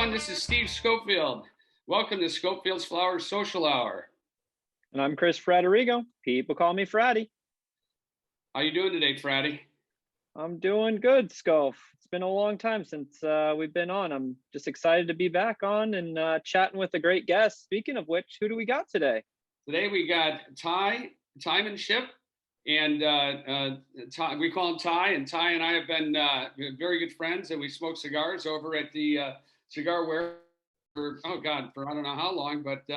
everyone. This is Steve Schofield. Welcome to Schofield's Flowers Social Hour. And I'm Chris Fratterigo. People call me Fratty. How you doing today, Fratty? I'm doing good, Scof. It's been a long time since we've been on. I'm just excited to be back on and chatting with a great guest. Speaking of which, who do we got today? Today we got Tymon Shipp, and we call him Ty. And Ty and I have been very good friends, and we smoke cigars over at the cigar ware for I don't know how long. But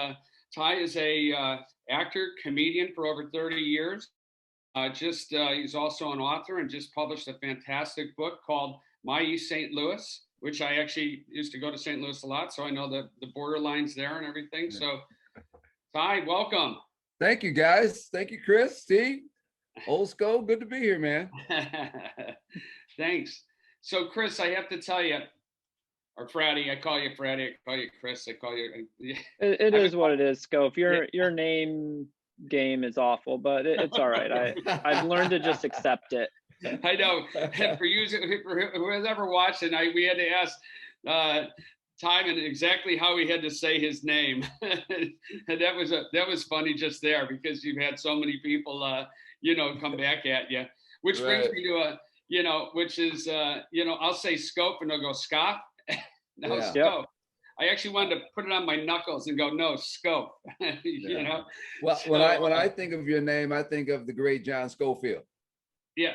Ty is a actor, comedian for over 30 years. He's also an author and just published a fantastic book called My East St. Louis, which I actually used to go to St. Louis a lot, so I know the border lines there and everything. So, Ty, welcome. Thank you, guys. Thank you, Chris, Steve, Old School. Good to be here, man. Thanks. So, Chris, I have to tell you, or Fratty, I call you Fratty, I call you Chris, I call you. It is what it is, Scof. Your name game is awful, but it's all right. I've learned to just accept it. I know. For whoever's ever watching, we had to ask Tymon exactly how he had to say his name, and that was funny just there because you've had so many people come back at you, which brings me to which is I'll say Scope and they'll go Scof. No, Scope. Yep. I actually wanted to put it on my knuckles and go, no, Scope. Well, so, when I think of your name, I think of the great John Schofield. Yeah,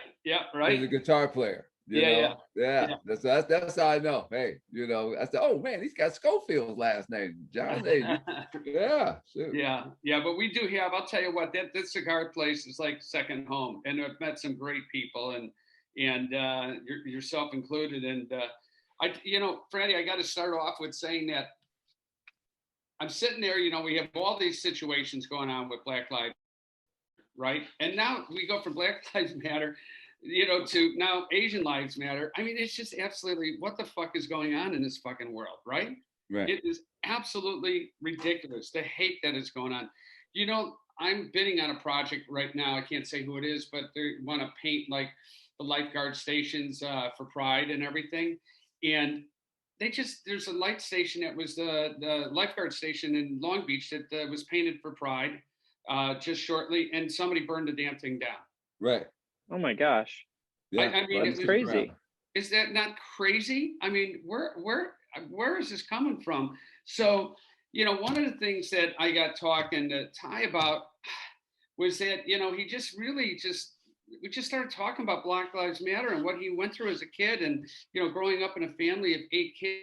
right. He's a guitar player. Yeah. That's how I know. Hey, I said, oh man, he's got Schofield's last name, John. Yeah, sure. Yeah. But we do have. I'll tell you what, that cigar place is like second home, and I've met some great people, and yourself included, and. Fratty, I got to start off with saying that I'm sitting there, we have all these situations going on with Black Lives, right? And now we go from Black Lives Matter, to now Asian Lives Matter. I mean, it's just absolutely what the fuck is going on in this fucking world, right? Right. It is absolutely ridiculous, the hate that is going on. I'm bidding on a project right now. I can't say who it is, but they want to paint like the lifeguard stations for Pride and everything. And there's a light station that was the lifeguard station in Long Beach that was painted for Pride just shortly, and somebody burned the damn thing down. Right. Oh my gosh. Yeah, I mean, it's crazy. Is that not crazy? I mean, where is this coming from? So, one of the things that I got talking to Ty about was that, he just really we just started talking about Black Lives Matter and what he went through as a kid and, growing up in a family of 8 kids,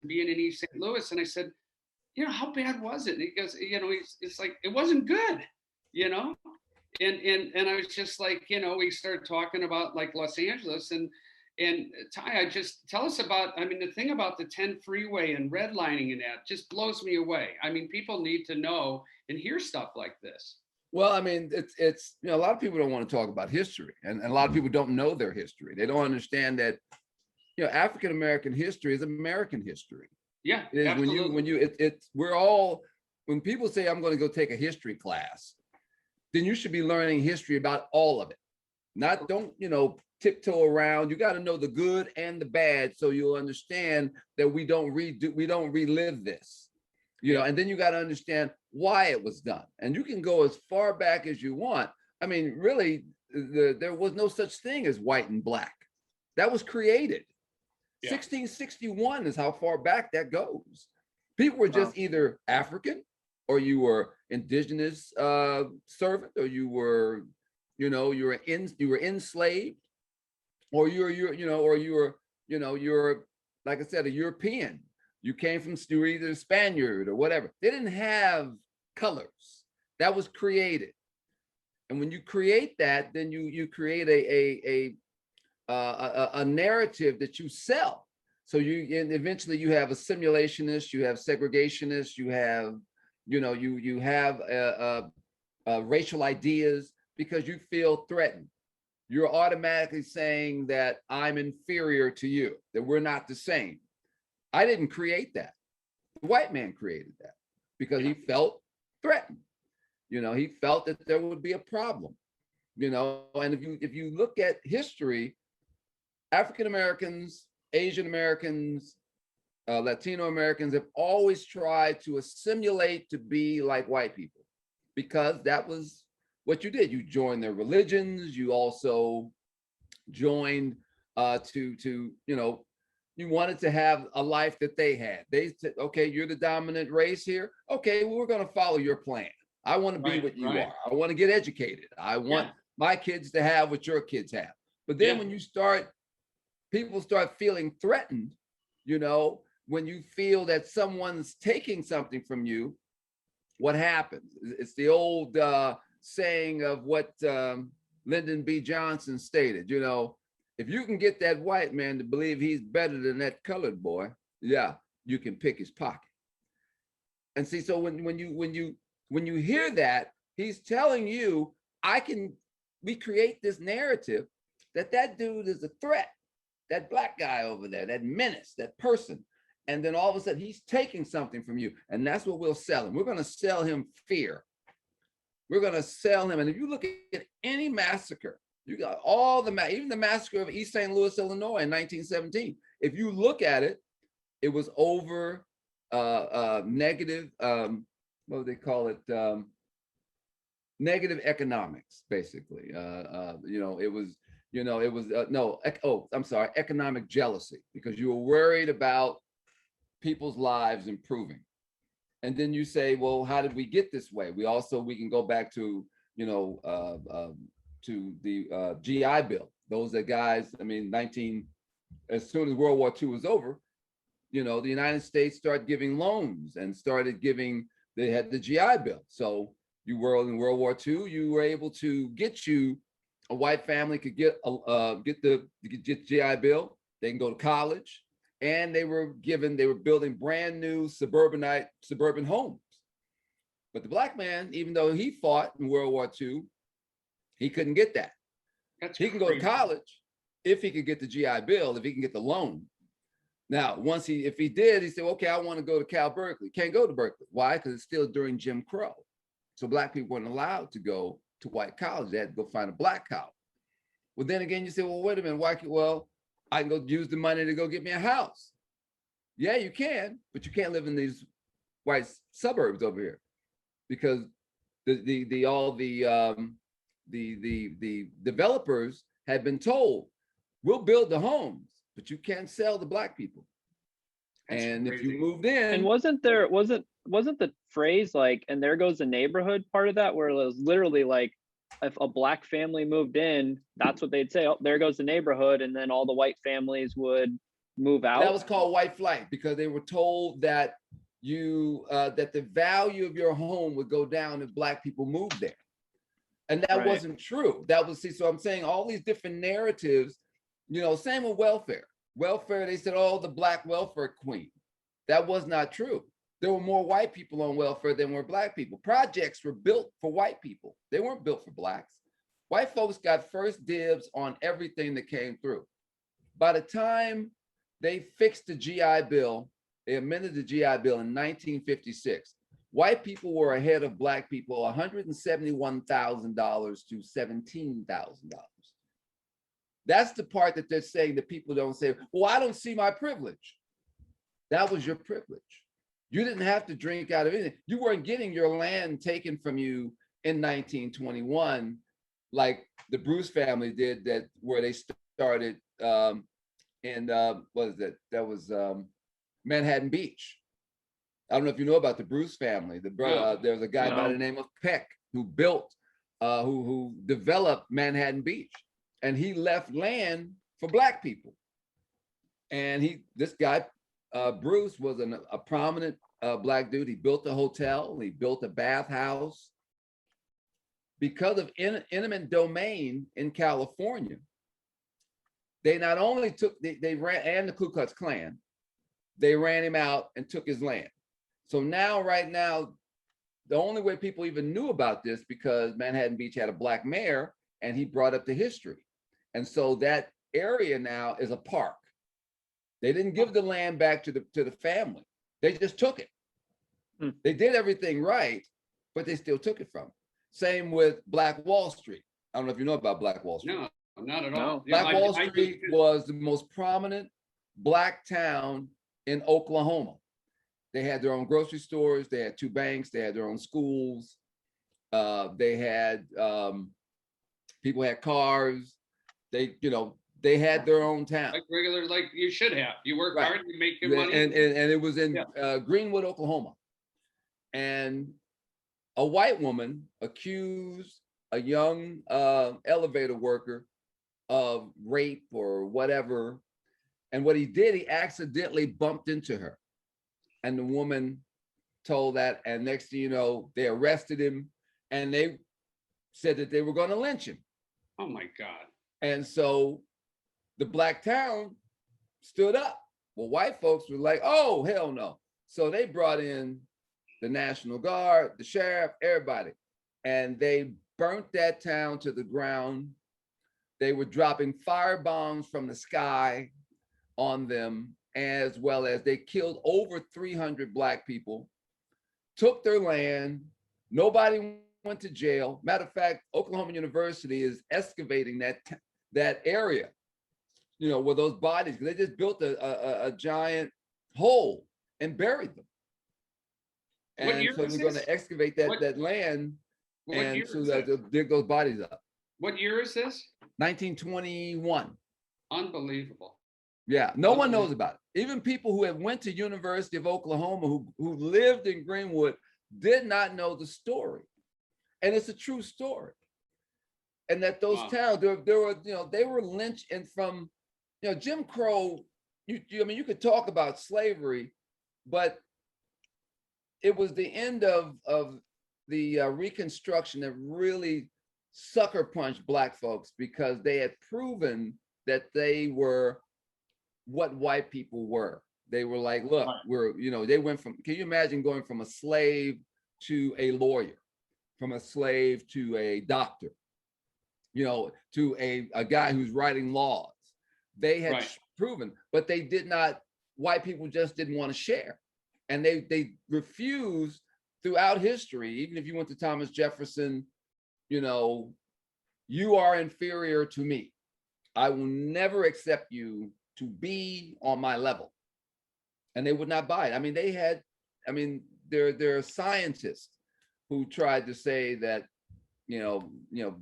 being in East St. Louis. And I said, how bad was it? And he goes, it's like, it wasn't good, and I was just like, we started talking about like Los Angeles and Ty, tell us about, the thing about the 10 freeway and redlining and that just blows me away. I mean, people need to know and hear stuff like this. Well, I mean, it's a lot of people don't want to talk about history, and a lot of people don't know their history. They don't understand that, African American history is American history. Yeah, it is. When people say I'm going to go take a history class, then you should be learning history about all of it. Don't tiptoe around. You got to know the good and the bad, so you'll understand that we don't relive this. And then you got to understand why it was done. And you can go as far back as you want. I mean, really, there was no such thing as white and black. That was created. Yeah. 1661 is how far back that goes. People were just either African, or you were indigenous servant, or you were enslaved, or you were like I said, a European. You came from, you were either a Spaniard or whatever. They didn't have colors. That was created. And when you create that, then you create a narrative that you sell. So and eventually you have assimilationist, you have segregationist, you have, you have racial ideas because you feel threatened. You're automatically saying that I'm inferior to you, that we're not the same. I didn't create that. The white man created that because he felt threatened. He felt that there would be a problem. And if you look at history, African Americans, Asian Americans, Latino Americans have always tried to assimilate to be like white people, because that was what you did. You joined their religions. You also joined to you wanted to have a life that they had. They said, okay, you're the dominant race here. Okay, well, we're going to follow your plan. I want to be what you are. I want to get educated. I want my kids to have what your kids have. But then when people start feeling threatened, when you feel that someone's taking something from you, what happens? It's the old saying of what Lyndon B. Johnson stated, if you can get that white man to believe he's better than that colored boy, you can pick his pocket. And see, so when you hear that, he's telling you, we create this narrative that dude is a threat, that black guy over there, that menace, that person. And then all of a sudden he's taking something from you. And that's what we'll sell him. We're going to sell him fear. We're going to sell him. And if you look at any massacre, you got even the massacre of East St. Louis, Illinois in 1917. If you look at it, it was over negative, what would they call it? Negative economics, basically. Economic jealousy, because you were worried about people's lives improving. And then you say, well, how did we get this way? We can go back to, to the GI Bill. Those are guys, as soon as World War II was over, the United States started giving loans and they had the GI Bill. So you were in World War II, you were able to a white family could get GI Bill, they can go to college, and they were building brand new suburban homes. But the black man, even though he fought in World War II, he couldn't get that. He can go to college if he could get the GI Bill, if he can get the loan. Now, if he did, he said, okay, I want to go to Cal Berkeley. Can't go to Berkeley. Why? Because it's still during Jim Crow. So black people weren't allowed to go to white college. They had to go find a black college. Well, then again, you say, well, wait a minute. I can go use the money to go get me a house. Yeah, you can, but you can't live in these white suburbs over here, because the developers had been told, we'll build the homes, but you can't sell to black people. And if you moved in, and wasn't the phrase like, and there goes the neighborhood part of that, where it was literally like, if a black family moved in, that's what they'd say, oh, there goes the neighborhood, and then all the white families would move out. That was called white flight, because they were told that that the value of your home would go down if black people moved there. And that wasn't true. So I'm saying all these different narratives, same with welfare. Welfare, they said, oh, the black welfare queen. That was not true. There were more white people on welfare than were black people. Projects were built for white people. They weren't built for blacks. White folks got first dibs on everything that came through. By the time they fixed the GI Bill, they amended the GI Bill in 1956, white people were ahead of black people $171,000 to $17,000. That's the part that they're saying that people don't say, well, I don't see my privilege. That was your privilege. You didn't have to drink out of anything. You weren't getting your land taken from you in 1921, like the Bruce family did, where they started that was Manhattan Beach. I don't know if you know about the Bruce family. There's a guy by the name of Peck who developed Manhattan Beach, and he left land for black people. And this guy, Bruce, was a prominent black dude. He built a hotel, he built a bathhouse. Because of eminent domain in California, they not only they ran, and the Ku Klux Klan, they ran him out and took his land. So right now, the only way people even knew about this, because Manhattan Beach had a black mayor and he brought up the history. And so that area now is a park. They didn't give the land back to the family. They just took it. They did everything right, but they still took it from them. Same with Black Wall Street. I don't know if you know about Black Wall Street. No, not at all. Black Wall Street was the most prominent black town in Oklahoma. They had their own grocery stores. They had 2 banks. They had their own schools. They had people had cars. They had their own town. Like regular, like you should have. You work Right. hard, you make your Yeah, money. and it was in Yeah. Greenwood, Oklahoma. And a white woman accused a young elevator worker of rape or whatever. And what he did, he accidentally bumped into her. And the woman told that, and next thing you know, they arrested him, and they said that they were going to lynch him. Oh my God. And so the black town stood up. Well, white folks were like, oh, hell no. So they brought in the National Guard, the sheriff, everybody, and they burnt that town to the ground. They were dropping fire bombs from the sky on them, as well as they killed over 300 black people, took their land. Nobody went to jail. Matter of fact, Oklahoma University is excavating that area, where those bodies, they just built a giant hole and buried them. And so they're going to excavate that land, and so that they'll dig those bodies up. What year is this? 1921. Unbelievable. Yeah, no one knows about it. Even people who have went to University of Oklahoma, who lived in Greenwood, did not know the story. And it's a true story. And that those towns, there were, they were lynched, and from, Jim Crow, you could talk about slavery, but it was the end of the Reconstruction that really sucker punched black folks, because they had proven that they were what white people were. They were like, look, they went from, can you imagine going from a slave to a lawyer, from a slave to a doctor, to a guy who's writing laws. They had proven, but they did not, white people just didn't want to share. And they refused throughout history. Even if you went to Thomas Jefferson, you are inferior to me. I will never accept you to be on my level. And they would not buy it. There are scientists who tried to say that,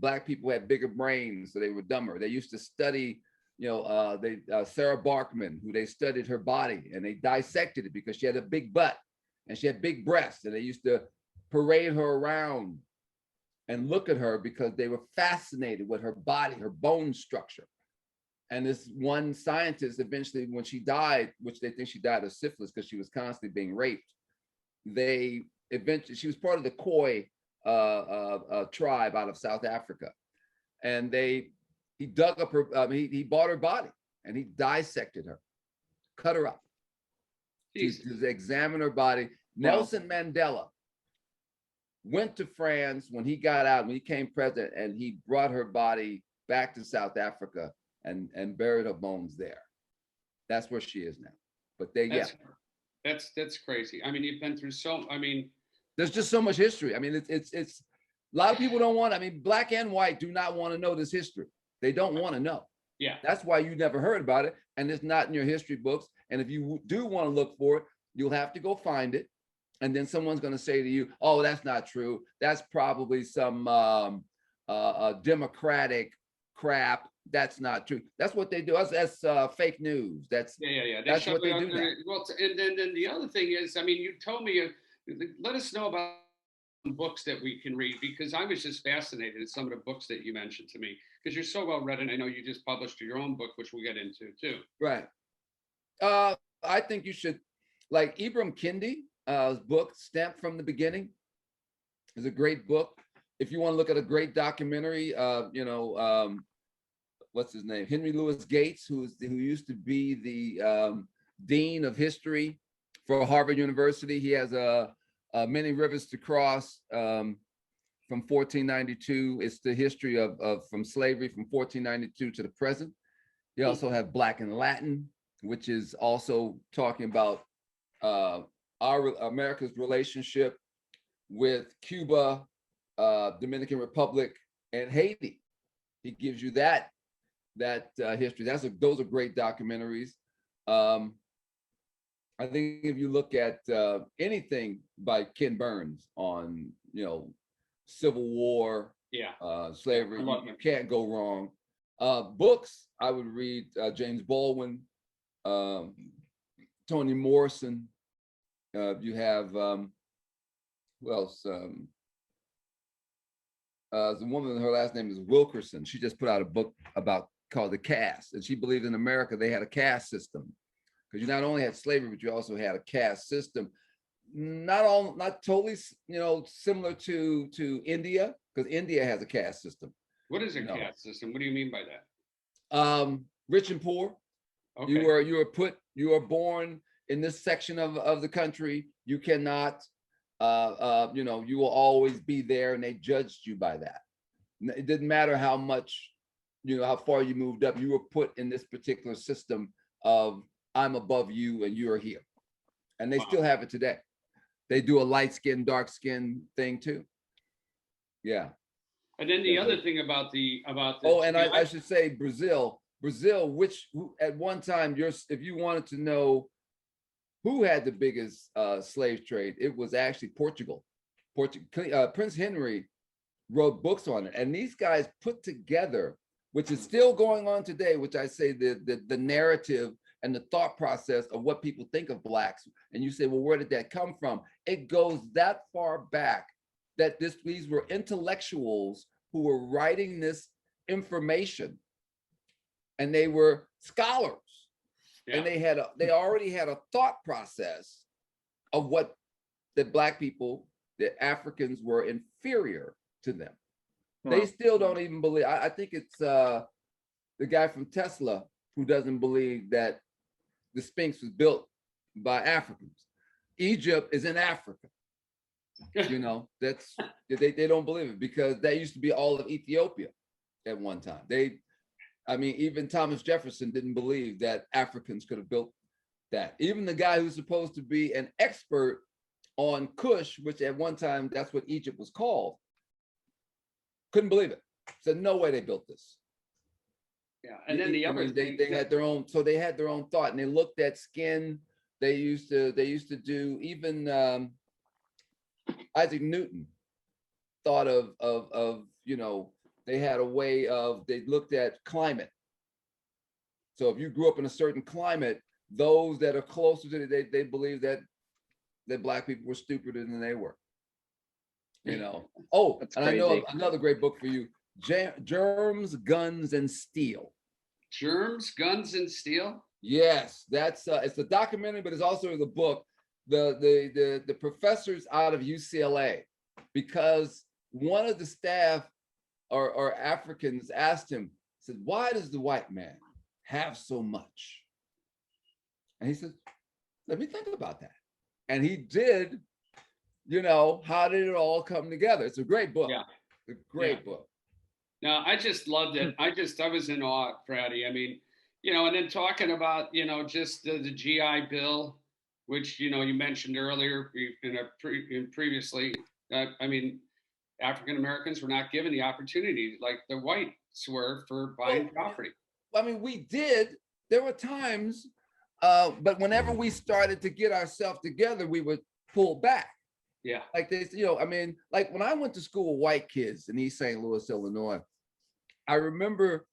black people had bigger brains, so they were dumber. They used to study, Sarah Barkman, who they studied her body, and they dissected it because she had a big butt and she had big breasts, and they used to parade her around and look at her because they were fascinated with her body, her bone structure. And this one scientist, eventually, when she died, which they think she died of syphilis because she was constantly being raped, she was part of the Khoi tribe out of South Africa. And he dug up her, he bought her body, and he dissected her, cut her up to examine her body. Nelson Mandela went to France when he got out, when he became president, and he brought her body back to South Africa and buried her bones there. That's where she is now. But that's crazy. You've been through there's just so much history. It's a lot of people don't want, black and white do not want to know this history. They don't want to know. Yeah. That's why you never heard about it, and it's not in your history books. And if you do want to look for it, you'll have to go find it. And then someone's going to say to you, oh, that's not true. That's probably some democratic crap. That's not true. That's what they do. That's fake news. That's That's what they do now. Well, and then the other thing is, you told me, let us know about books that we can read, because I was just fascinated at some of the books that you mentioned to me, because you're so well read, and I know you just published your own book, which we'll get into too. Right. I think you should, like Ibram Kendi's book, Stamped from the Beginning, is a great book. If you want to look at a great documentary, what's his name? Henry Louis Gates, who used to be the dean of history for Harvard University. He has Many Rivers to Cross from 1492. It's the history of from slavery from 1492 to the present. You also have Black and Latin, which is also talking about America's relationship with Cuba, Dominican Republic, and Haiti. He gives you that history. Those are great documentaries. I think if you look at anything by Ken Burns on, Civil War, slavery, you can't go wrong. Books, I would read James Baldwin, Toni Morrison. You have who else? The woman, her last name is Wilkerson. She just put out a book called The Caste, and she believed in America they had a caste system, because you not only had slavery, but you also had a caste system. Not totally, similar to India, because India has a caste system. What is a caste system? What do you mean by that? Rich and poor. Okay. You are born in this section of the country. You cannot, you will always be there, and they judged you by that. It didn't matter how much, how far you moved up. You were put in this particular system of I'm above you and you are here, and they still have it today. They do a light skin, dark skin thing too. Yeah. And then the other thing about the I should say Brazil, who at one time, if you wanted to know who had the biggest slave trade, it was actually Portugal. Prince Henry wrote books on it, and these guys put together, which is still going on today, which I say the narrative and the thought process of what people think of Blacks. And you say, well, where did that come from? It goes that far back that these were intellectuals who were writing this information, and they were scholars. Yeah. And they already had a thought process of what the Black people, the Africans, were inferior to them. Wow. They still don't even believe. I think it's the guy from Tesla who doesn't believe that the Sphinx was built by Africans. Egypt is in Africa. That's they don't believe it, because that used to be all of Ethiopia at one time. Even Thomas Jefferson didn't believe that Africans could have built that. Even the guy who's supposed to be an expert on Kush, which at one time that's what Egypt was called, couldn't believe it. Said no way they built this. Yeah, and then the other thing, they had their own. So they had their own thought, and they looked at skin. They used to do even Isaac Newton thought of they had a way of, they looked at climate. So if you grew up in a certain climate, those that are closer to it, they believe that Black people were stupider than they were. Oh, that's and crazy. I know another great book for you, Germs, Guns, and Steel. Germs, Guns, and Steel? Yes, that's it's a documentary, but it's also the book. The professors out of UCLA, because one of the staff or Africans asked him, said, why does the white man have so much? And he said, let me think about that. And he did, how did it all come together? It's a great book. Yeah. A great book. No, I just loved it. I was in awe, Fratty. And then talking about, just the GI Bill, which, you mentioned earlier previously, African Americans were not given the opportunity like the whites were for buying property. We did. There were times, but whenever we started to get ourselves together, we would pull back. Yeah. Like this, like when I went to school with white kids in East St. Louis, Illinois, I remember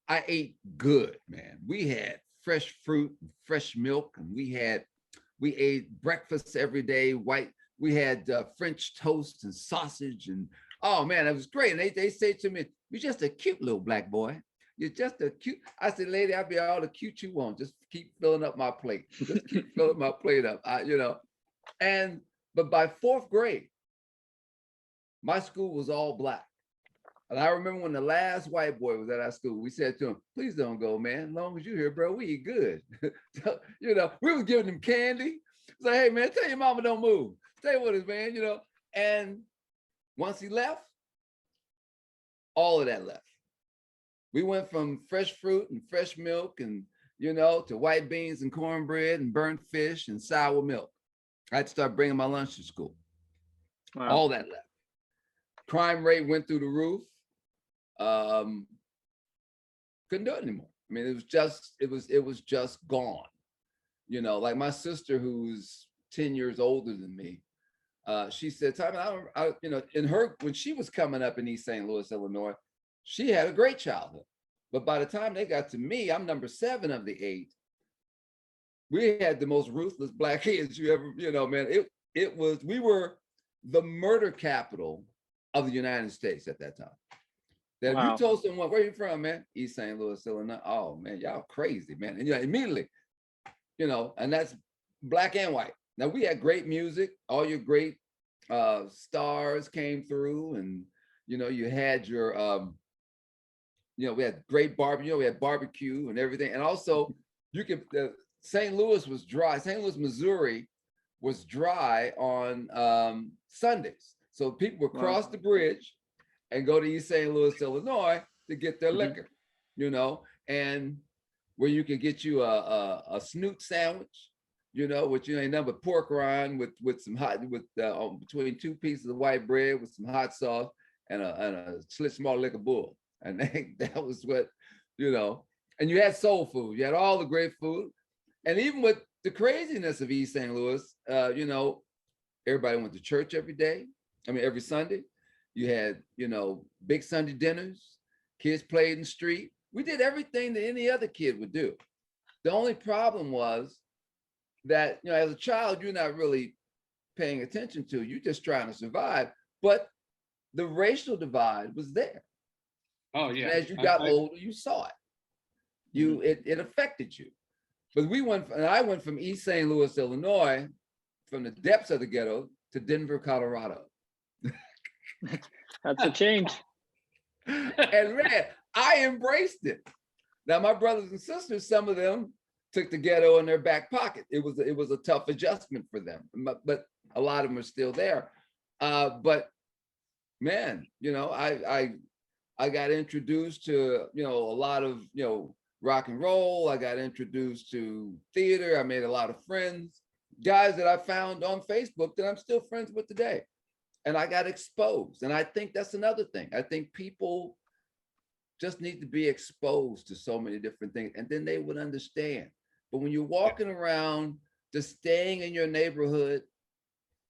I ate good, man. We had fresh fruit, fresh milk, and we ate breakfast every day. We had French toast and sausage, and oh man, it was great. And they say to me, "You're just a cute little Black boy. You're just a cute." I said, "Lady, I'll be all the cute you want. Just keep filling up my plate. Just keep filling my plate up." But by fourth grade, my school was all Black. And I remember when the last white boy was at our school, we said to him, "Please don't go, man. As long as you're here, bro, we eat good." We was giving him candy. Say, "Hey, man, tell your mama don't move. Stay with us, man." And once he left, all of that left. We went from fresh fruit and fresh milk and, to white beans and cornbread and burnt fish and sour milk. I had to start bringing my lunch to school. Wow. All that left. Crime rate went through the roof. Couldn't do it anymore. It was just gone. You know, like my sister, who's 10 years older than me, she said, Tymon, you know, when she was coming up in East St. Louis, Illinois, she had a great childhood. But by the time they got to me, I'm number 7 of the 8. We had the most ruthless black kids you ever, you know, man. We were the murder capital of the United States at that time. That If you told someone, where you from, man? East St. Louis, Illinois. Oh man, y'all crazy, man. And you know, immediately, you know, and that's black and white. Now we had great music, all your great stars came through, and you know, you had your you know, we had great barbecue, you know, we had barbecue and everything. And also you could St. Louis was dry. St. Louis, Missouri was dry on Sundays. So people would cross the bridge and go to East St. Louis, Illinois to get their liquor, you know, and where you can get you a snoot sandwich, you know, which you ain't nothing but pork rind with some hot, between 2 pieces of white bread with some hot sauce and a small liquor bull. And that was what, you know, and you had soul food, you had all the great food. And even with the craziness of East St. Louis, you know, everybody went to church every day. I mean, every Sunday. You had, you know, big Sunday dinners, kids played in the street. We did everything that any other kid would do. The only problem was that, you know, as a child, you're not really paying attention to, you're just trying to survive. But the racial divide was there. Oh yeah. And as you got older, you saw it. It affected you. But I went from East St. Louis, Illinois, from the depths of the ghetto to Denver, Colorado. That's a change. And man, I embraced it. Now my brothers and sisters, some of them took the ghetto in their back pocket. It was a tough adjustment for them, but a lot of them are still there. But man, you know, I got introduced to, you know, a lot of, you know, rock and roll. I got introduced to theater. I made a lot of friends, guys that I found on Facebook that I'm still friends with today. And I got exposed. And I think that's another thing. I think people just need to be exposed to so many different things, and then they would understand. But when you're walking around, just staying in your neighborhood,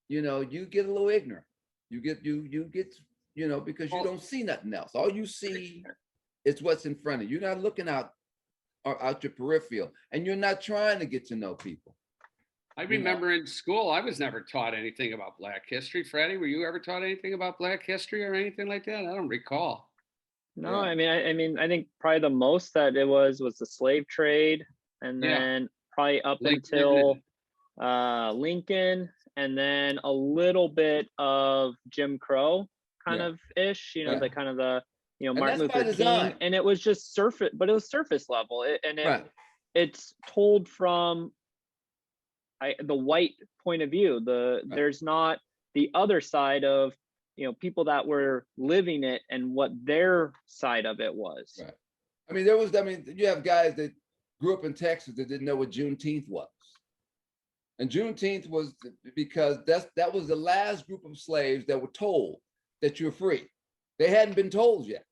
you know, you get a little ignorant. You get, you know, because you don't see nothing else. All you see is what's in front of you. You're not looking out your peripheral, and you're not trying to get to know people. I remember in school, I was never taught anything about Black history. Fratty, were you ever taught anything about Black history or anything like that? I don't recall. No, I mean, I think probably the most that it was the slave trade, and then probably up until Lincoln, and then a little bit of Jim Crow kind of ish, you know, the kind of the, you know, Martin Luther King, and it was just surface, but it was surface level, it's told from the white point of view. There's not the other side of, you know, people that were living it and what their side of it was. Right. I mean, you have guys that grew up in Texas that didn't know what Juneteenth was. And Juneteenth was because that was the last group of slaves that were told that you're free. They hadn't been told yet.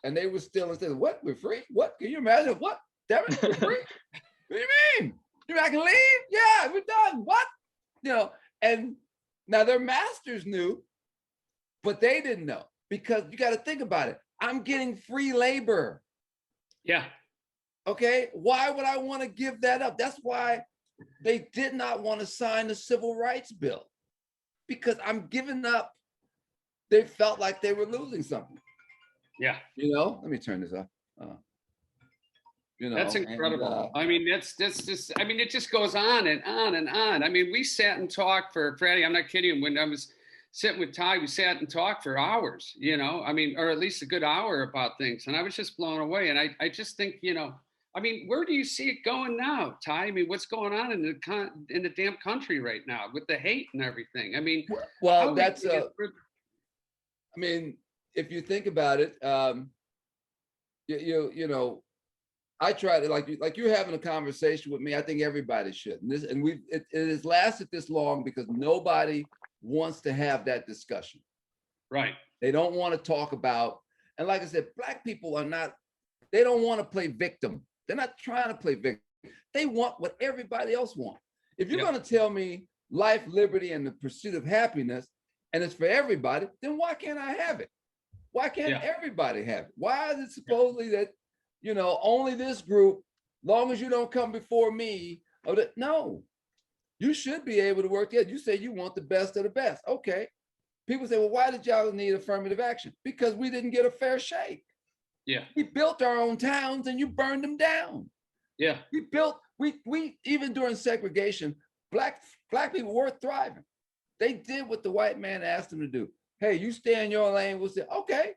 And they were still saying, what, we're free? What? Can you imagine? What? Damn it, we're free? What do you mean? You I can leave? Yeah, we're done. What? You know, and now their masters knew, but they didn't know, because you got to think about it. I'm getting free labor. Yeah. Okay. Why would I want to give that up? That's why they did not want to sign the Civil Rights Bill, because I'm giving up. They felt like they were losing something. Yeah. You know, let me turn this off. You know, that's incredible. I mean, that's just, I mean, it just goes on and on and on. I mean, we sat and talked for, Fratty, I'm not kidding. When I was sitting with Ty, we sat and talked for hours, you know, I mean, or at least a good hour about things. And I was just blown away. And I just think, you know, I mean, where do you see it going now, Ty? I mean, what's going on in the damn country right now with the hate and everything? I mean, well, that's I mean, if you think about it, you know, I try to, like you're having a conversation with me. I think everybody should. And it has lasted this long because nobody wants to have that discussion. Right. They don't want to talk about, and like I said, Black people are not, they don't want to play victim. They're not trying to play victim. They want what everybody else wants. If you're Yep. going to tell me life, liberty, and the pursuit of happiness, and it's for everybody, then why can't I have it? Why can't everybody have it? Why is it supposedly that, only this group, long as you don't come before me, no, you should be able to work together. You say you want the best of the best. Okay. People say, well, why did y'all need affirmative action? Because we didn't get a fair shake. Yeah. We built our own towns and you burned them down. Yeah. We even during segregation, black people were thriving. They did what the white man asked them to do. Hey, you stay in your lane. We'll say, okay.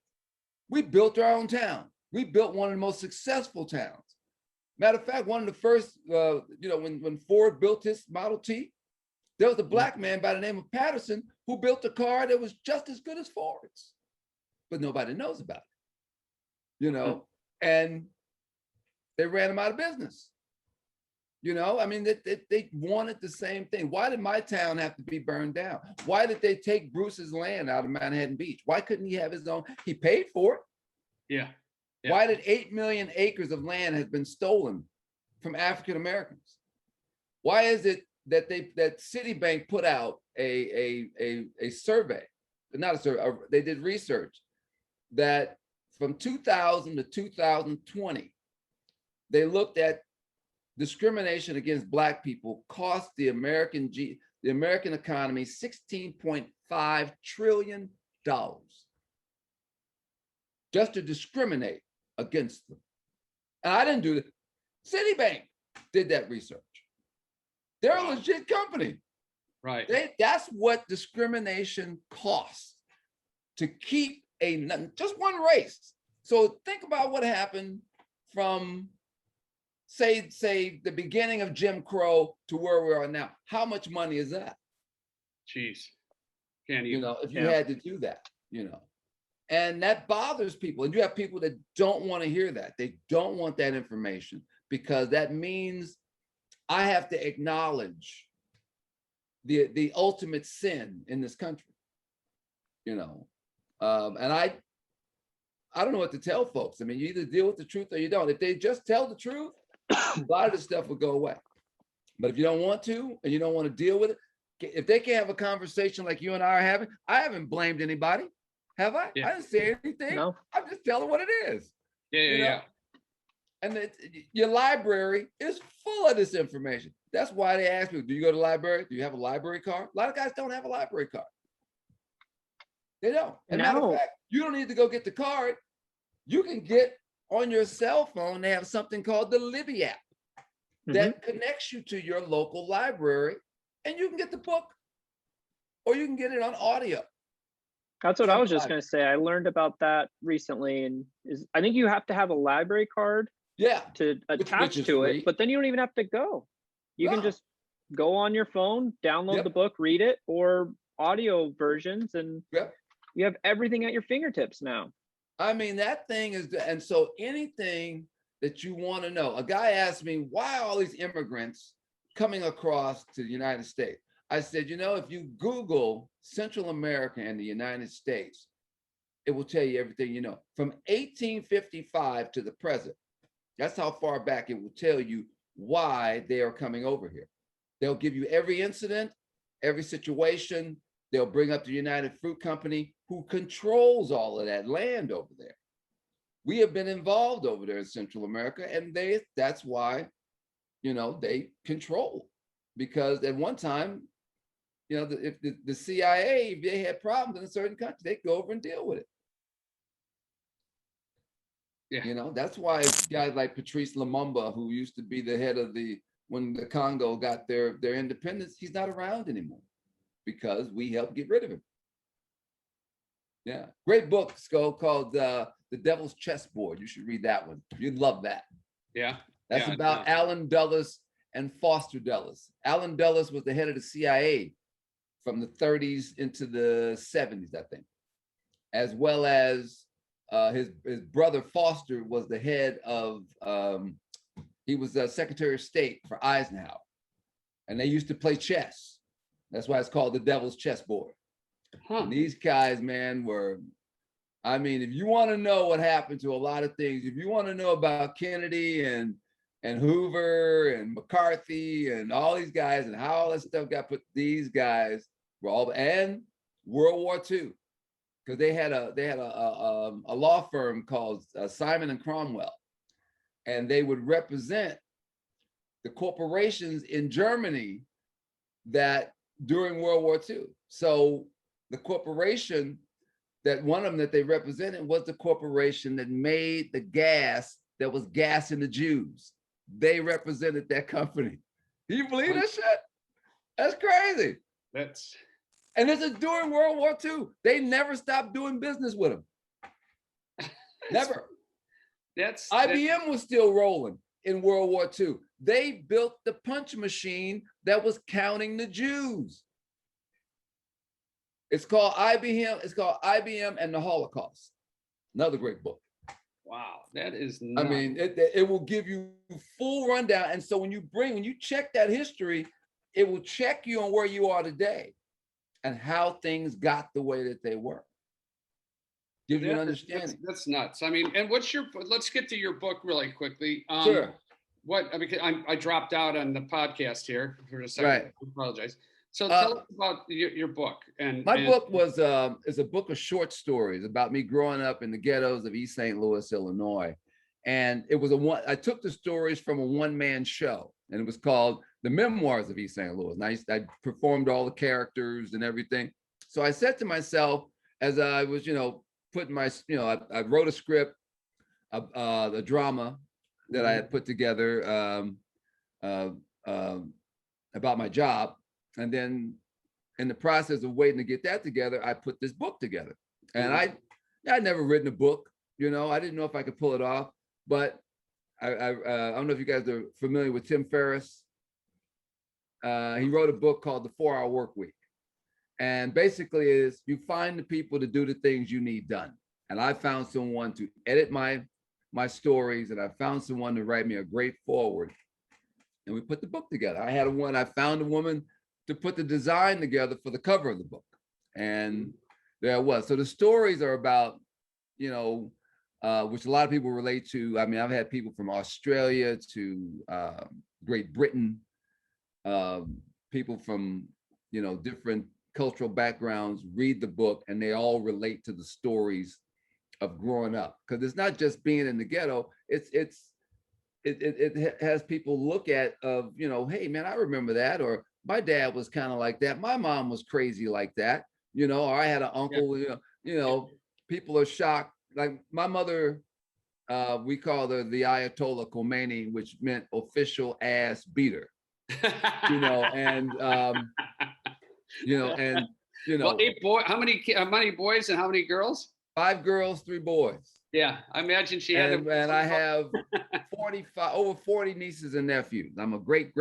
We built our own town. We built one of the most successful towns. Matter of fact, one of the first, when Ford built his Model T, there was a black man by the name of Patterson who built a car that was just as good as Ford's, but nobody knows about it, and they ran him out of business. They wanted the same thing. Why did my town have to be burned down? Why did they take Bruce's land out of Manhattan Beach? Why couldn't he have his own? He paid for it. Yeah. Why did 8 million acres of land have been stolen from African Americans? Why is it that Citibank put out a survey, not a survey, they did research that from 2000 to 2020, they looked at discrimination against Black people cost the American economy $16.5 trillion just to discriminate against them. And I didn't do that. Citibank did that research. They're a legit company. Right. That's what discrimination costs to keep just one race. So think about what happened from say the beginning of Jim Crow to where we are now. How much money is that? Jeez. Can't even. If you had to do that, and that bothers people. And you have people that don't want to hear that. They don't want that information because that means I have to acknowledge the ultimate sin in this country, and I don't know what to tell folks. I mean, you either deal with the truth or you don't. If they just tell the truth, a lot of this stuff will go away. But if you don't want to and you don't want to deal with it, if they can't have a conversation like you and I are having, I haven't blamed anybody, have I? Yeah. I didn't say anything. No. I'm just telling what it is. Yeah. And your library is full of this information. That's why they ask people, do you go to the library? Do you have a library card? A lot of guys don't have a library card. They don't. And matter of fact, you don't need to go get the card. You can get on your cell phone, they have something called the Libby app that connects you to your local library, and you can get the book or you can get it on audio. That's what I was just going to say. I learned about that recently, and I think you have to have a library card to attach to it, but then you don't even have to go. You can just go on your phone, download the book, read it, or audio versions, and you have everything at your fingertips now. I mean, that thing is, and so anything that you want to know. A guy asked me, why are all these immigrants coming across to the United States? I said, if you Google Central America and the United States, it will tell you everything you know. From 1855 to the present, that's how far back it will tell you why they are coming over here. They'll give you every incident, every situation. They'll bring up the United Fruit Company, who controls all of that land over there. We have been involved over there in Central America, and that's why, they control. Because at one time, if the CIA, if they had problems in a certain country, they'd go over and deal with it. Yeah. That's why guys like Patrice Lumumba, who used to be the head of when the Congo got their independence, he's not around anymore because we helped get rid of him. Yeah. Great book, Scof, called The Devil's Chessboard. You should read that one. You'd love that. Yeah. That's about Allen Dulles and Foster Dulles. Allen Dulles was the head of the CIA from the 30s into the 70s, I think, as well as his brother Foster was the head of, he was the Secretary of State for Eisenhower. And they used to play chess. That's why it's called the Devil's Chessboard. And these guys, man, if you want to know what happened to a lot of things, if you want to know about Kennedy and and Hoover and McCarthy and all these guys and how all that stuff got put. These guys were all, and World War II, because they had a law firm called Simon and Cromwell, and they would represent the corporations in Germany that during World War II. So the corporation that one of them that they represented was the corporation that made the gas that was gassing the Jews. They represented that company. Do you believe that shit? That's crazy. And this is during World War II. They never stopped doing business with them. Never. IBM was still rolling in World War II. They built the punch machine that was counting the Jews. It's called IBM. It's called IBM and the Holocaust. Another great book. Wow, that is nuts. I mean, it will give you full rundown. And so when you check that history, it will check you on where you are today and how things got the way that they were. Give you an understanding. That's nuts. I mean, and let's get to your book really quickly. Sure. Because I dropped out on the podcast here for a second. Right. I apologize. So tell us about your book. My book is a book of short stories about me growing up in the ghettos of East St. Louis, Illinois. And it was I took the stories from a one-man show, and it was called The Memoirs of East St. Louis. And I performed all the characters and everything. So I said to myself, as I was, putting my, I wrote a script, the drama that I had put together about my job. And then in the process of waiting to get that together, I put this book together. And I'd never written a book, I didn't know if I could pull it off, but I don't know if you guys are familiar with Tim Ferriss. He wrote a book called The 4-Hour Work Week. And basically is you find the people to do the things you need done. And I found someone to edit my stories, and I found someone to write me a great foreword. And we put the book together. I found a woman to put the design together for the cover of the book. And there it was. So the stories are about, which a lot of people relate to. I mean, I've had people from Australia to Great Britain, people from, different cultural backgrounds read the book, and they all relate to the stories of growing up. Because it's not just being in the ghetto, it has people look at hey man, I remember that, or my dad was kind of like that, my mom was crazy like that, or I had an uncle. People are shocked. Like my mother, we called her the Ayatollah Khomeini, which meant official ass beater. And well, 8 boys. How many boys and how many girls? 5 girls, 3 boys. Yeah, I imagine she had. And I have over 40 nieces and nephews. I'm a great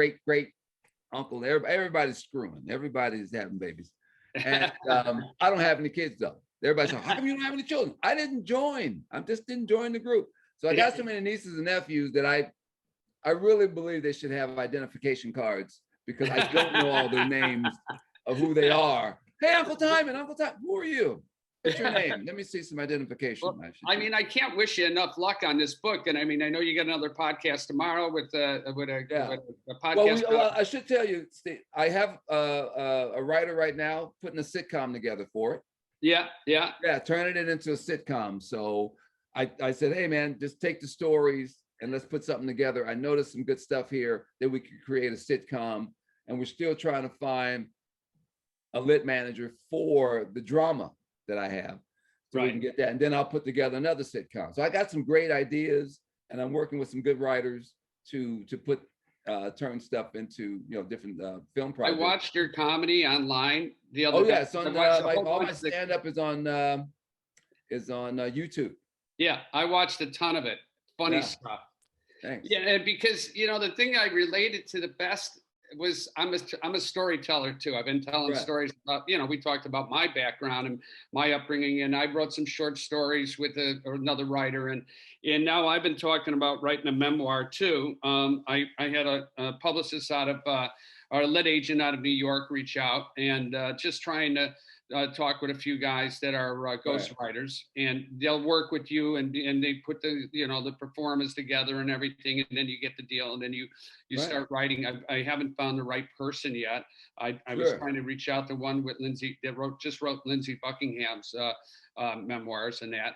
uncle. Everybody's screwing. Everybody's having babies. And I don't have any kids though. Everybody's like, how come you don't have any children? I didn't join. I just didn't join the group. So I got so many nieces and nephews that I really believe they should have identification cards, because I don't know all their names of who they are. Hey, Uncle Tymon, who are you? What's your name? Let me see some identification. Well, I can't wish you enough luck on this book. And I mean, I know you got another podcast tomorrow with a podcast. Well, I should tell you, Steve, I have a writer right now putting a sitcom together for it. Yeah. Turning it into a sitcom. So I said, hey man, just take the stories and let's put something together. I noticed some good stuff here that we could create a sitcom, and we're still trying to find a lit manager for the drama that I have, so we can get that, and then I'll put together another sitcom. So I got some great ideas, and I'm working with some good writers to put turn stuff into different film projects. I watched your comedy online the other day. It's on all my stand-up is on YouTube. Yeah, I watched a ton of it. Funny stuff. Thanks. Yeah, and because the thing I related to the best was I'm a storyteller too. I've been telling stories about, we talked about my background and my upbringing, and I wrote some short stories with another writer, and now I've been talking about writing a memoir too. I had a publicist out of our lit agent out of New York reach out, and just trying to talk with a few guys that are ghost writers, and they'll work with you, and they put the the performance together and everything, and then you get the deal, and then you start writing. I haven't found the right person yet. I was trying to reach out to one with Lindsay that just wrote Lindsay Buckingham's memoirs and that.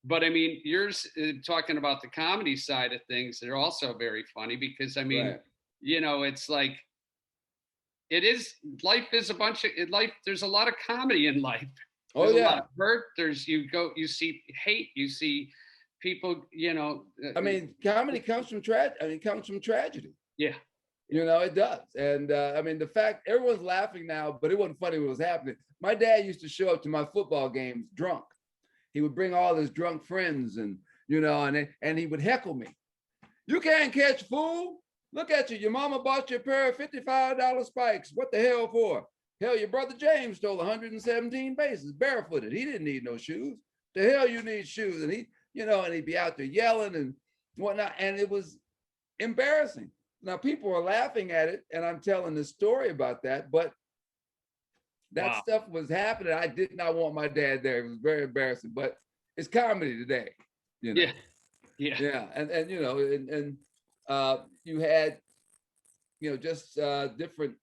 But I mean, yours talking about the comedy side of things, they're also very funny because I mean, it's like, life is a bunch of life. There's a lot of comedy in life. There's a lot of hurt. You see hate, you see people, I mean, comedy comes from tragedy. Yeah. It does. And I mean, the fact everyone's laughing now, but it wasn't funny what was happening. My dad used to show up to my football games drunk. He would bring all his drunk friends and he would heckle me. You can't catch, fool. Look at you. Your mama bought you a pair of $55 spikes. What the hell for? Hell, your brother James stole 117 bases barefooted. He didn't need no shoes. The hell you need shoes? And and he'd be out there yelling and whatnot. And it was embarrassing. Now people are laughing at it, and I'm telling the story about that, but that stuff was happening. I did not want my dad there. It was very embarrassing, but it's comedy today. Yeah. And you had just different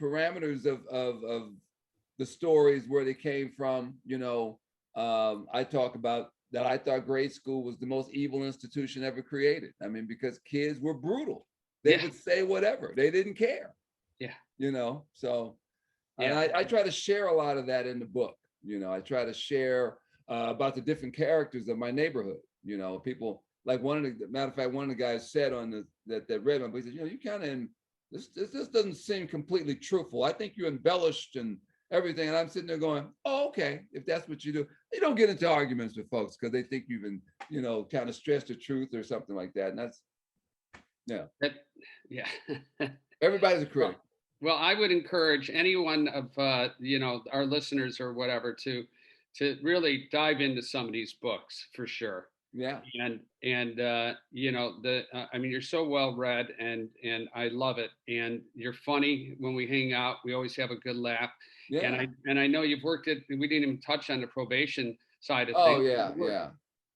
parameters of the stories where they came from. I talk about that. I thought grade school was the most evil institution ever created. I mean, because kids were brutal. They would say whatever. They didn't care. So and I try to share a lot of that in the book. I try to share about the different characters of my neighborhood. People like one of the guys said on that read my book, he said, you kind of this doesn't seem completely truthful. I think you embellished and everything. And I'm sitting there going, oh, okay, if that's what you do. You don't get into arguments with folks because they think you've been, kind of stressed the truth or something like that. And that's everybody's a critic. Well, I would encourage any one of our listeners or whatever to really dive into some of these books for sure. Yeah. And I mean, you're so well read, and I love it. And you're funny when we hang out. We always have a good laugh. Yeah. And I know you've worked we didn't even touch on the probation side of things. Oh yeah.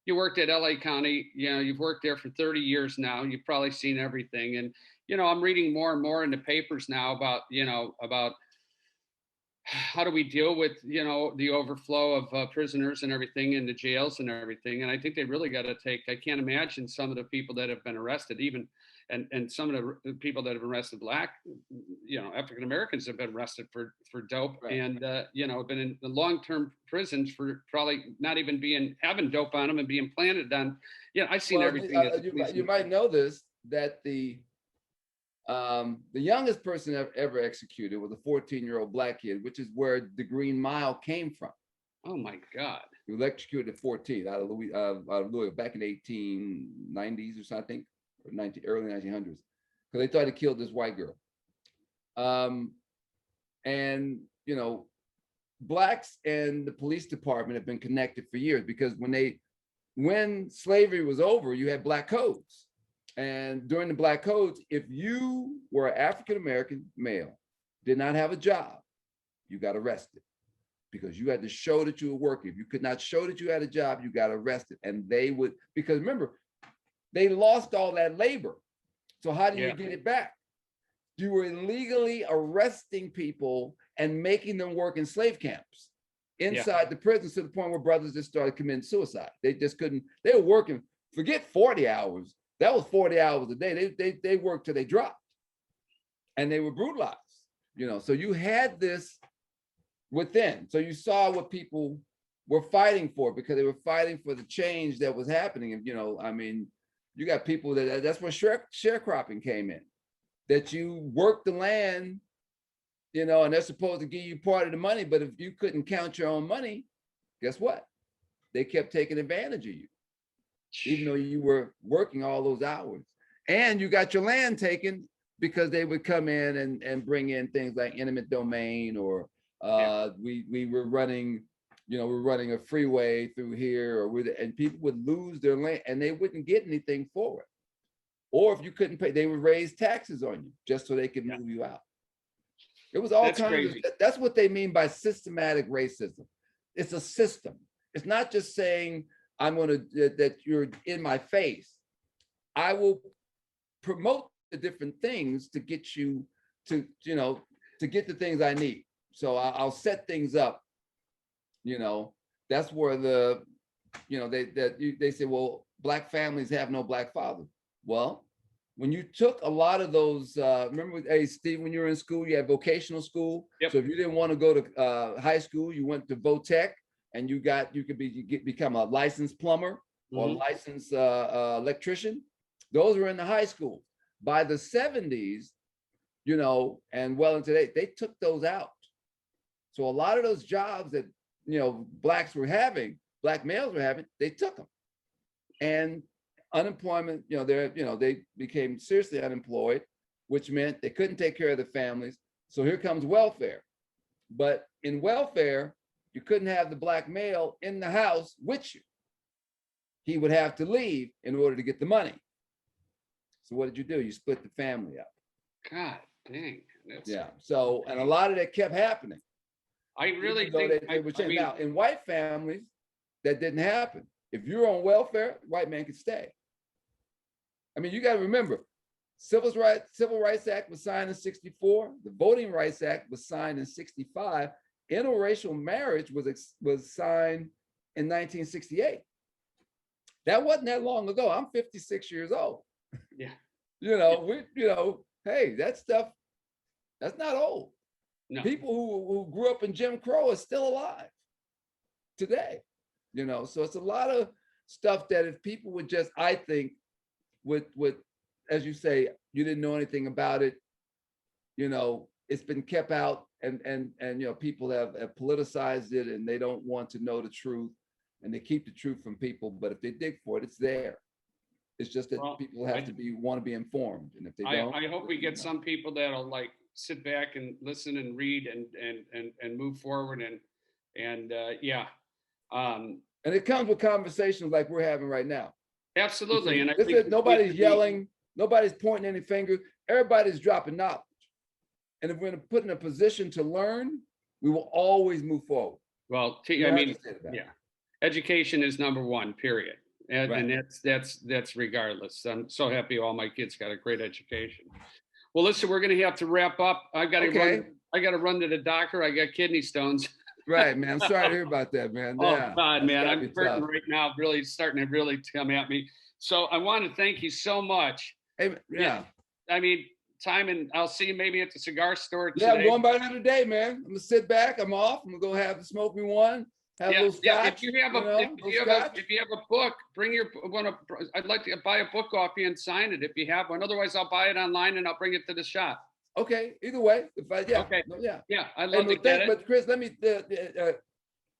You worked at LA County, you've worked there for 30 years now. You've probably seen everything. And, I'm reading more and more in the papers now about how do we deal with, the overflow of prisoners and everything in the jails and everything. And I think they really got to I can't imagine some of the people that have been arrested, even, and some of the people that have been arrested, African Americans have been arrested for dope, and, been in the long-term prisons for probably not even having dope on them and being planted on. I've seen everything. You might know this, that the youngest person ever executed was a 14-year-old black kid, which is where the Green Mile came from. Oh my God! He was executed at 14 out of Louisville back in the 1890s or something, or early 1900s, because they thought he killed this white girl. And blacks and the police department have been connected for years, because when slavery was over, you had black codes. And during the black codes, if you were an African-American male, did not have a job, you got arrested, because you had to show that you were working. If you could not show that you had a job, you got arrested. And they would, because remember, they lost all that labor. So how do you get it back? You were illegally arresting people and making them work in slave camps inside the prison, to the point where brothers just started committing suicide. They just couldn't, they were working, forget 40 hours. That was 40 hours a day. They worked till they dropped, and they were brutalized, So you had this within. So you saw what people were fighting for, because they were fighting for the change that was happening. And, I mean, you got people that's where sharecropping came in, that you work the land, and they're supposed to give you part of the money. But if you couldn't count your own money, guess what? They kept taking advantage of you, even though you were working all those hours. And you got your land taken, because they would come in and bring in things like eminent domain, or we were running, we're running a freeway through here, and people would lose their land and they wouldn't get anything for it. Or if you couldn't pay, they would raise taxes on you just so they could move you out. It was all That's kinds crazy. of, that's what they mean by systematic racism. It's a system. It's not just saying, I'm going to, that you're in my face. I will promote the different things to get you to, you know, to get the things I need. So I'll set things up, you know, that's where the, you know, they say, well, Black families have no Black father. Well, when you took a lot of those, remember, hey, Steve, when you were in school, you had vocational school. Yep. So if you didn't want to go to high school, you went to Votech, and you could become a licensed plumber or licensed electrician. Those were in the high school. By the 70s, you know, and well into today, they took those out. So a lot of those jobs that, you know, Blacks were having, Black males were having, they took them. And unemployment, you know, they became seriously unemployed, which meant they couldn't take care of their families. So here comes welfare. But in welfare, you couldn't have the Black male in the house with you. He would have to leave in order to get the money. So what did you do? You split the family up. God dang. Yeah. So, and a lot of that kept happening. I really Even think they were changing. Now, in white families, that didn't happen. If you're on welfare, white man could stay. I mean, you got to remember, Civil Rights Act was signed in 64. The Voting Rights Act was signed in 65. Interracial marriage was signed in 1968. That wasn't that long ago. I'm 56 years old. Yeah. You know, hey, that stuff, that's not old. No. People who grew up in Jim Crow are still alive today. You know, so it's a lot of stuff that if people would just, I think, would, as you say, you didn't know anything about it, you know, it's been kept out, and you know, people have politicized it, and they don't want to know the truth, and they keep the truth from people. But if they dig for it, it's there. It's just that people have to want to be informed, and if they don't, I hope we get some people that'll like sit back and listen and read and move forward and yeah. And it comes with conversations like we're having right now. Absolutely. And I think nobody's yelling, nobody's pointing any fingers, everybody's dropping knowledge. And if we're going to put in a position to learn, we will always move forward. Well, I mean, yeah, education is number one, period. And that's regardless. I'm so happy all my kids got a great education. Well, listen, we're going to have to wrap up. I got to run to the doctor. I got kidney stones. Right, man. I'm sorry to hear about that, man. Oh, God, man. I'm hurting right now, really starting to really come at me. So I want to thank you so much. Hey, yeah. I mean, Tymon, I'll see you maybe at the cigar store today. Yeah, I'm going by there today, man. I'm going to sit back. I'm off. I'm going to go have the smoke me one. Have a little scotch. Yeah, if you have a book, bring your one. I'd like to buy a book off you and sign it if you have one. Otherwise, I'll buy it online and I'll bring it to the shop. Okay. Either way, Okay. Yeah. I'd love to get it. But Chris, let me,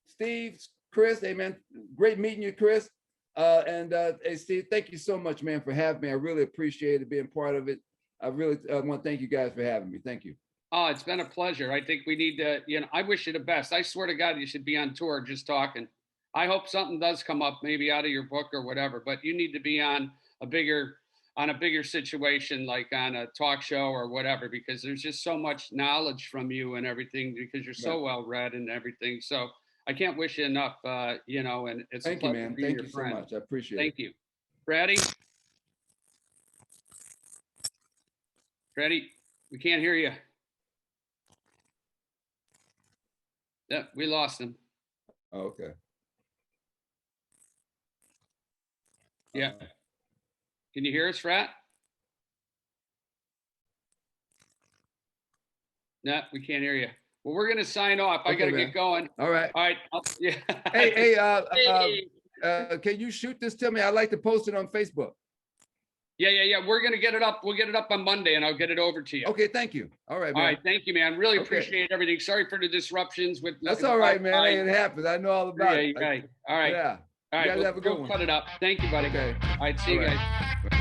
Steve, Chris, hey man, great meeting you, Chris. Hey Steve, thank you so much, man, for having me. I really appreciate it being part of it. I really want to thank you guys for having me. Thank you. Oh, it's been a pleasure. I think we need to, I wish you the best. I swear to God, you should be on tour just talking. I hope something does come up, maybe out of your book or whatever, but you need to be on a bigger situation, like on a talk show or whatever, because there's just so much knowledge from you and everything, because you're so well read and everything. So I can't wish you enough, and it's thank you, man. Thank you so much. I appreciate it. Thank you. Fratty, we can't hear you. Yeah, we lost him. Oh, okay. Yeah. Can you hear us, Frat? No, we can't hear you. Well, we're going to sign off. I got to get going. All right. All right. Yeah. Hey, can you shoot this to me? I'd like to post it on Facebook. Yeah. We're going to get it up. We'll get it up on Monday and I'll get it over to you. Okay. Thank you. All right, man. All right. Thank you, man. Really appreciate everything. Sorry for the disruptions with. That's all right, man. It happens. I know all about it. Right. All right. Yeah. All right. You guys have a good one. Cut it up. Thank you, buddy. Okay. All right. See you guys.